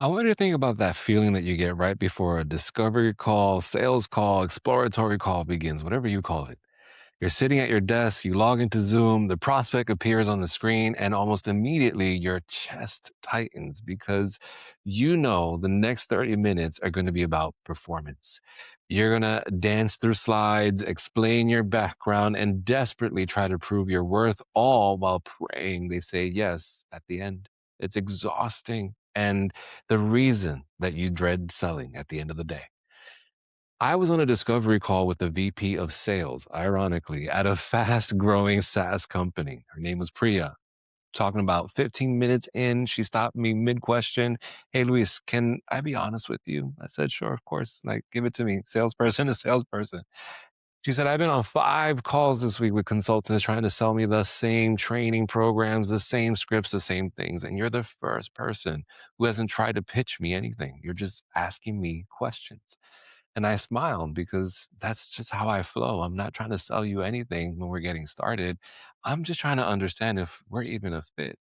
I want you to think about that feeling that you get right before a discovery call, sales call, exploratory call begins, whatever you call it. You're sitting at your desk, you log into Zoom, the prospect appears on the screen, and almost immediately your chest tightens because you know the next 30 minutes are going to be about performance. You're going to dance through slides, explain your background, and desperately try to prove your worth, all while praying they say yes at the end. It's exhausting. And the reason that you dread selling at the end of the day. I was on a discovery call with the VP of sales, ironically, at a fast growing SaaS company. Her name was Priya. Talking about 15 minutes in, she stopped me mid question. Hey, Luis, can I be honest with you? I said, sure, of course. Like, give it to me. Salesperson to salesperson. She said, I've been on 5 calls this week with consultants trying to sell me the same training programs, the same scripts, the same things. And you're the first person who hasn't tried to pitch me anything. You're just asking me questions. And I smiled because that's just how I flow. I'm not trying to sell you anything when we're getting started. I'm just trying to understand if we're even a fit.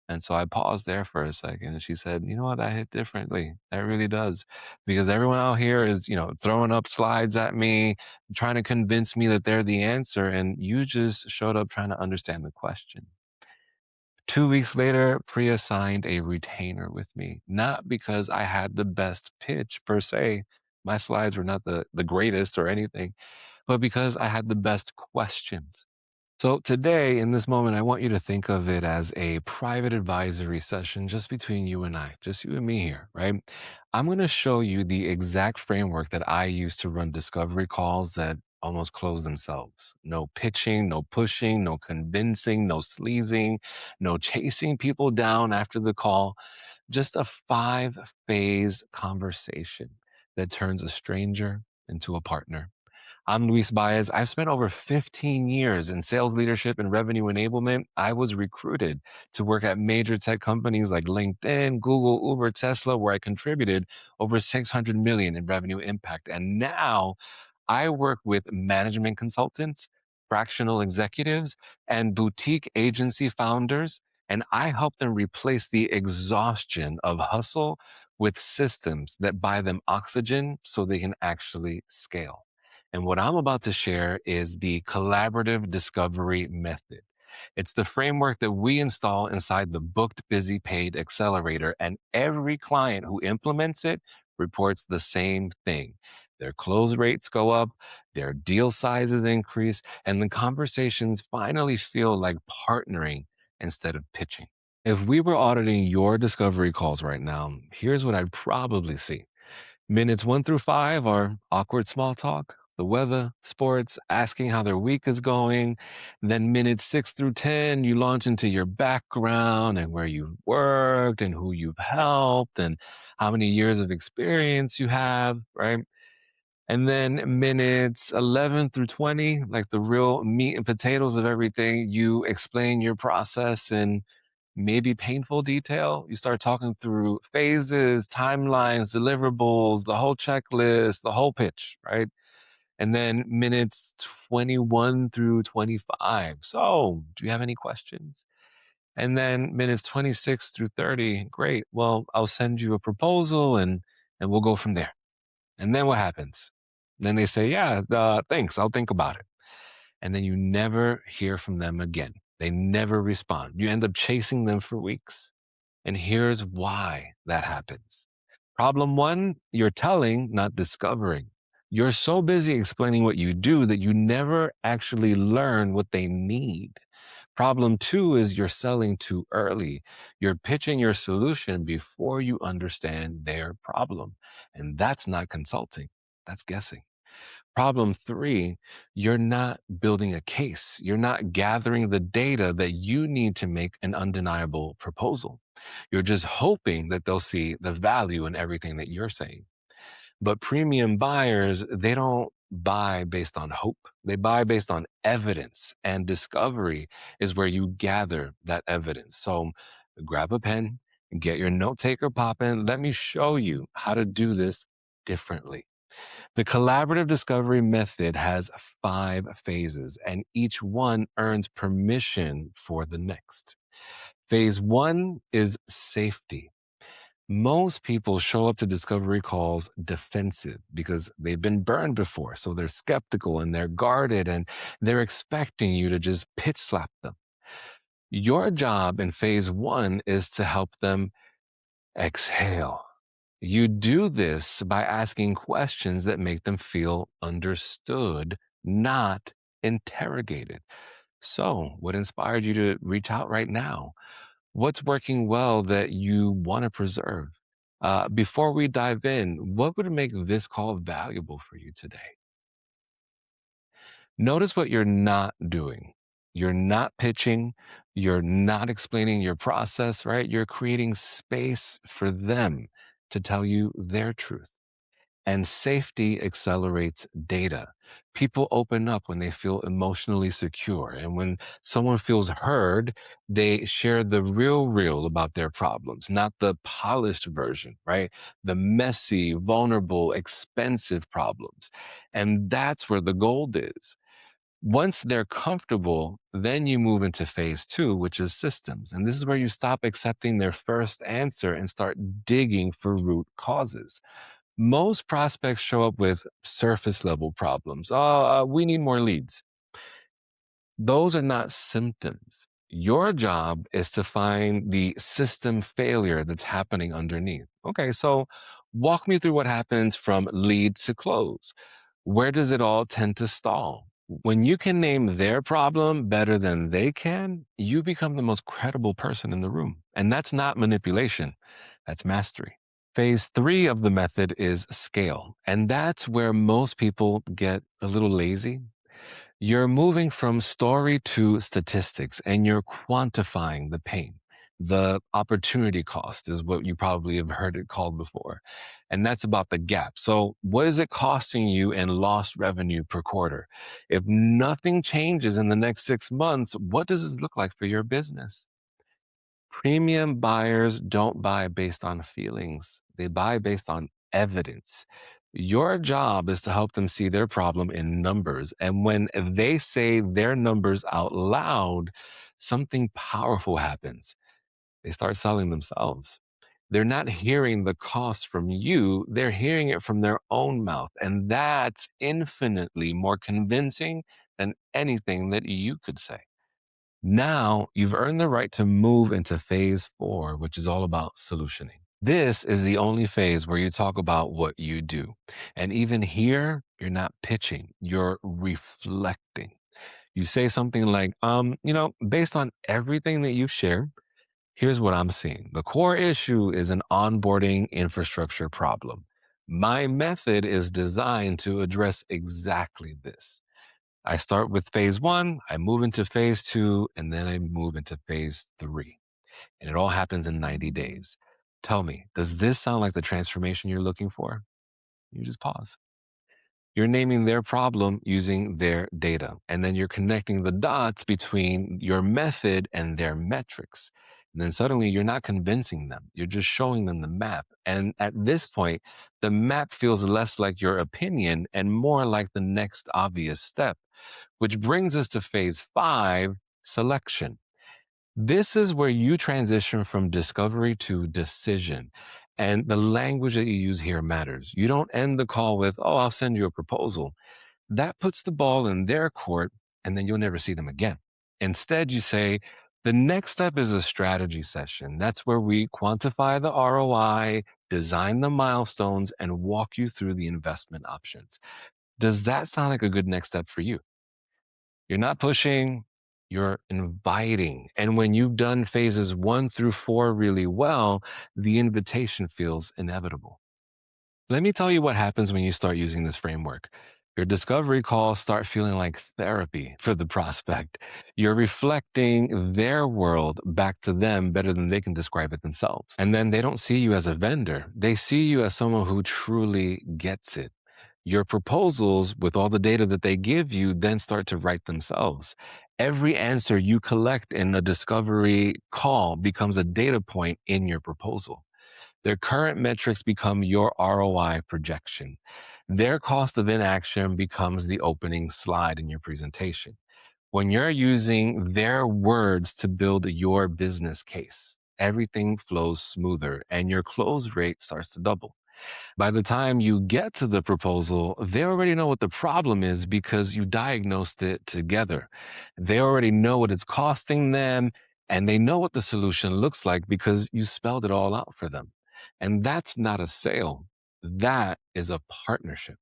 And so I paused there for a second and she said, you know what? I hit differently. That really does. Because everyone out here is, throwing up slides at me, trying to convince me that they're the answer. And you just showed up trying to understand the question. 2 weeks later, Priya signed a retainer with me, not because I had the best pitch per se. My slides were not the greatest or anything, but because I had the best questions. So today, in this moment, I want you to think of it as a private advisory session just between you and I, just you and me here, right? I'm going to show you the exact framework that I use to run discovery calls that almost close themselves. No pitching, no pushing, no convincing, no sleazing, no chasing people down after the call. Just a 5 phase conversation that turns a stranger into a partner. I'm Luis Báez. I've spent over 15 years in sales leadership and revenue enablement. I was recruited to work at major tech companies like LinkedIn, Google, Uber, Tesla, where I contributed over 600 million in revenue impact. And now I work with management consultants, fractional executives, and boutique agency founders, and I help them replace the exhaustion of hustle with systems that buy them oxygen so they can actually scale. And what I'm about to share is the collaborative discovery method. It's the framework that we install inside the booked, busy, paid accelerator, and every client who implements it reports the same thing. Their close rates go up, their deal sizes increase, and the conversations finally feel like partnering instead of pitching. If we were auditing your discovery calls right now, here's what I'd probably see. Minutes 1 through 5 are awkward small talk, the weather, sports, asking how their week is going. Then minutes 6 through 10, you launch into your background and where you've worked and who you've helped and how many years of experience you have, right? And then minutes 11 through 20, like the real meat and potatoes of everything, you explain your process in maybe painful detail. You start talking through phases, timelines, deliverables, the whole checklist, the whole pitch, right? And then minutes 21 through 25. So, do you have any questions? And then minutes 26 through 30. Great. Well, I'll send you a proposal and we'll go from there. And then what happens? Then they say, yeah, thanks. I'll think about it. And then you never hear from them again. They never respond. You end up chasing them for weeks. And here's why that happens. Problem one, you're telling, not discovering. You're so busy explaining what you do that you never actually learn what they need. Problem two is you're selling too early. You're pitching your solution before you understand their problem. And that's not consulting, that's guessing. Problem three, you're not building a case. You're not gathering the data that you need to make an undeniable proposal. You're just hoping that they'll see the value in everything that you're saying. But premium buyers, they don't buy based on hope. They buy based on evidence, and discovery is where you gather that evidence. So grab a pen, get your note taker popping. Let me show you how to do this differently. The collaborative discovery method has 5 phases, and each one earns permission for the next. Phase one is safety. Most people show up to discovery calls defensive because they've been burned before. So they're skeptical and they're guarded and they're expecting you to just pitch slap them. Your job in phase one is to help them exhale. You do this by asking questions that make them feel understood, not interrogated. So, what inspired you to reach out right now? What's working well that you want to preserve? Before we dive in, what would make this call valuable for you today? Notice what you're not doing. You're not pitching. You're not explaining your process, right? You're creating space for them to tell you their truth. And safety accelerates data. People open up when they feel emotionally secure. And when someone feels heard, they share the real about their problems, not the polished version, right? The messy, vulnerable, expensive problems. And that's where the gold is. Once they're comfortable, then you move into phase two, which is systems. And this is where you stop accepting their first answer and start digging for root causes. Most prospects show up with surface level problems. Oh, we need more leads. Those are not symptoms. Your job is to find the system failure that's happening underneath. Okay, so walk me through what happens from lead to close. Where does it all tend to stall? When you can name their problem better than they can, you become the most credible person in the room. And that's not manipulation, that's mastery. Phase three of the method is scale. And that's where most people get a little lazy. You're moving from story to statistics and you're quantifying the pain. The opportunity cost is what you probably have heard it called before. And that's about the gap. So, what is it costing you in lost revenue per quarter? If nothing changes in the next 6 months, what does this look like for your business? Premium buyers don't buy based on feelings, they buy based on evidence. Your job is to help them see their problem in numbers. And when they say their numbers out loud, something powerful happens. They start selling themselves. They're not hearing the cost from you, they're hearing it from their own mouth. And that's infinitely more convincing than anything that you could say. Now you've earned the right to move into phase four, which is all about solutioning. This is the only phase where you talk about what you do. And even here, you're not pitching, you're reflecting. You say something like, based on everything that you've shared, here's what I'm seeing. The core issue is an onboarding infrastructure problem. My method is designed to address exactly this. I start with phase one, I move into phase two, and then I move into phase three. And it all happens in 90 days. Tell me, does this sound like the transformation you're looking for? You just pause. You're naming their problem using their data, and then you're connecting the dots between your method and their metrics. And then suddenly you're not convincing them, you're just showing them the map. And at this point, the map feels less like your opinion and more like the next obvious step, which brings us to phase five, selection. This is where you transition from discovery to decision. And the language that you use here matters. You don't end the call with, oh, I'll send you a proposal. That puts the ball in their court, and then you'll never see them again. Instead, you say, the next step is a strategy session. That's where we quantify the ROI, design the milestones, and walk you through the investment options. Does that sound like a good next step for you? You're not pushing, you're inviting. And when you've done phases one through four really well, the invitation feels inevitable. Let me tell you what happens when you start using this framework. Your discovery calls start feeling like therapy for the prospect. You're reflecting their world back to them better than they can describe it themselves. And then they don't see you as a vendor, they see you as someone who truly gets it. Your proposals, with all the data that they give you, then start to write themselves. Every answer you collect in the discovery call becomes a data point in your proposal. Their current metrics become your ROI projection. Their cost of inaction becomes the opening slide in your presentation. When you're using their words to build your business case, everything flows smoother and your close rate starts to double. By the time you get to the proposal, they already know what the problem is because you diagnosed it together. They already know what it's costing them and they know what the solution looks like because you spelled it all out for them. And that's not a sale, that is a partnership.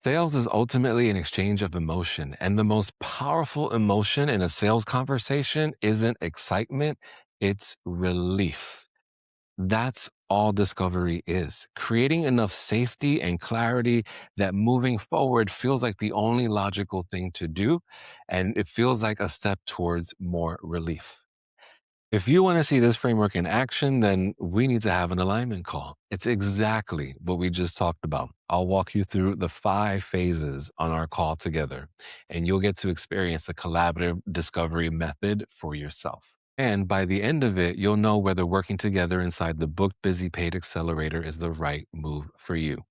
Sales is ultimately an exchange of emotion, and the most powerful emotion in a sales conversation isn't excitement, it's relief. That's all discovery is, creating enough safety and clarity that moving forward feels like the only logical thing to do, and it feels like a step towards more relief. If you want to see this framework in action, then we need to have an alignment call. It's exactly what we just talked about. I'll walk you through the 5 phases on our call together, and you'll get to experience the collaborative discovery method for yourself. And by the end of it, you'll know whether working together inside the Booked Busy Paid Accelerator is the right move for you.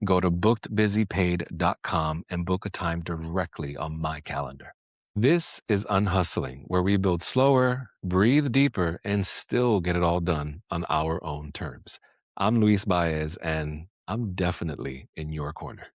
Go to bookedbusypaid.com and book a time directly on my calendar. This is Unhustling, where we build slower, breathe deeper, and still get it all done on our own terms. I'm Luis Baez, and I'm definitely in your corner.